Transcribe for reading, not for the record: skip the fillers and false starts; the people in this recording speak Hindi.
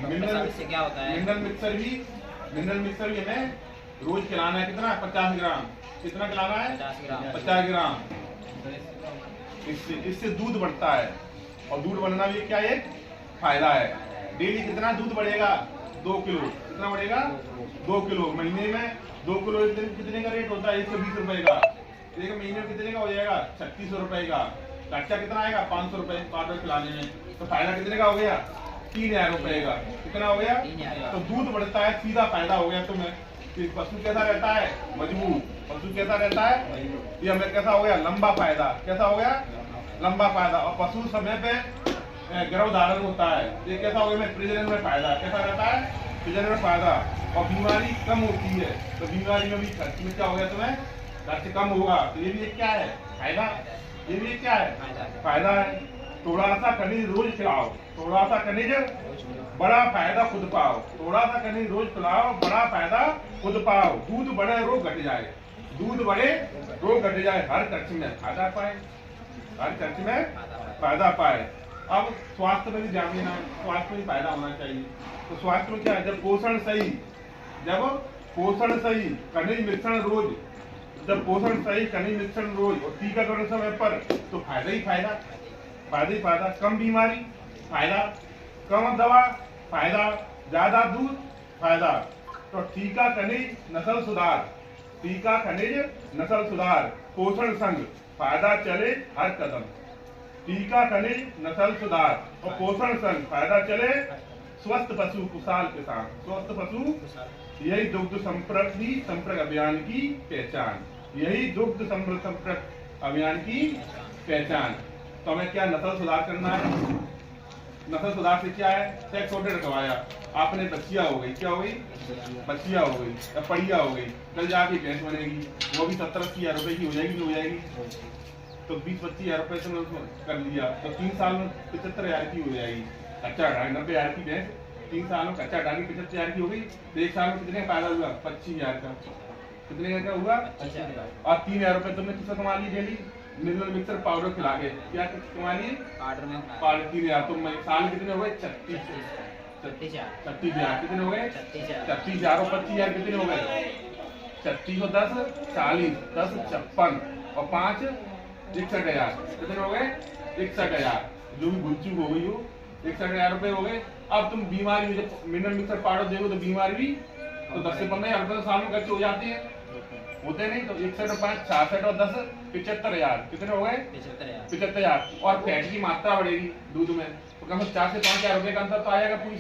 इससे क्या होता है? मिनरल मिक्सर भी हमें रोज खिलाना है। कितना? 50 ग्राम। कितना खिलाना है? 50 ग्राम। इससे दूध बढ़ता है, और दूध बढ़ना भी क्या एक फायदा है। डेली कितना दूध बढ़ेगा? 2 किलो। कितना बढ़ेगा? 2 किलो। महीने में 2 किलो कितने का रेट होता है? 120 रुपए का। एक महीने में कितने का हो जाएगा? 3600 रुपए का। खर्चा कितना आएगा? 500 रुपए पाउडर खिलाने में। तो फायदा कितने का हो गया? 3000 रुपए का। कितना हो गया? तो दूध बढ़ता है, सीधा फायदा हो गया तुम्हें। पशु कैसा रहता है? मजबूत। पशु कैसा रहता है? ये हमें कैसा हो गया? लंबा फायदा। कैसा हो गया? लंबा फायदा। और पशु समय पे गर्भधारण होता है। ये कैसा हो गया? प्रजनन में फायदा। कैसा रहता है? प्रजनन में फायदा। और बीमारी कम होती है। तो बीमारी में भी खर्च में क्या हो गया? तुम्हें खर्च कम होगा। तो ये भी एक क्या है? फायदा। ये भी एक क्या है? फायदा है। थोड़ा सा खनिज रोज खिलाओ, थोड़ा सा खनिज बड़ा फायदा खुद पाओ। थोड़ा सा खनिज रोज खिलाओ, बड़ा फायदा खुद पाओ। दूध बढ़े, रोग घट जाए। दूध बढ़े, रोग घट जाए। हर खर्च में फायदा पाए, हर खर्च में फायदा पाए। अब स्वास्थ्य में भी ध्यान देना, स्वास्थ्य में फायदा होना चाहिए। तो स्वास्थ्य में क्या है? जब पोषण सही, खनिज मिश्रण रोज, जब पोषण सही, खनिज मिश्रण रोज और टीकाकरण समय पर, तो फायदा ही फायदा, फायदा ही फायदा। कम बीमारी, फायदा। कम दवा, फायदा। ज्यादा दूध, फायदा। तो टीका खनिज नस्ल सुधार, टीका खनिज नस्ल सुधार, पोषण संघ, फायदा चले हर कदम। टीका खनिज नस्ल सुधार और पोषण संघ, फायदा चले। स्वस्थ पशु कुशल किसान, स्वस्थ पशु, यही दुग्ध संपर्क अभियान की पहचान। यही दुग्ध संपर्क अभियान की पहचान। तो हमें क्या नस्ल सुधार करना है? नस्ल सुधार से क्या है? सेक्स ऑर्डर रखवाया आपने, बच्चियां हो गई। क्या हो गई? बच्चियां हो गई या पड़िया हो गई। कल जाके भैंस बनेगी, वो भी 70-80 हजार रुपए की हो जाएगी। हो जाएगी तो 20-25 हजार रुपए तुमने उसमें कर लिया, तो 3 साल में 75 हजार की हो जाएगी। खर्चा हटा 90 हजार की भैंस, 3 साल में खर्चा हटा के 75 हजार की हो गई। तो 1 साल में कितने फायदा हुआ? 25 हजार का। कितने का हुआ? और 3000 रुपए तुमने किससे कमा ली? डेली मिनरल मिक्सर पाउडर खिला के। क्या कमा लिए? पाउडर 3000। तुम साल कितने हो गए? 36 हजार। कितने हो गए? 36 हजार। और 25 हजार कितने हो गए? 36 और 10 40, 10 56 और 5 61 हजार। कितने हो गए? 61 हजार। जो भी भूल चूक हो गई हो, 61 हजार रुपए हो गए। अब तुम बीमारी में जब मिनरल मिक्सर पाउडर देखो तो बीमारी भी तो 10 से 15 हजार रुपए साल में खर्च हो जाती है। होते नहीं तो 61 और 5 66 और 10 75 हजार। कितने हो गए? 75 हजार। और फैट की मात्रा बढ़ेगी दूध में, तो कम से 4 से 5 हजार रुपए का अंतर तो आएगा पूरी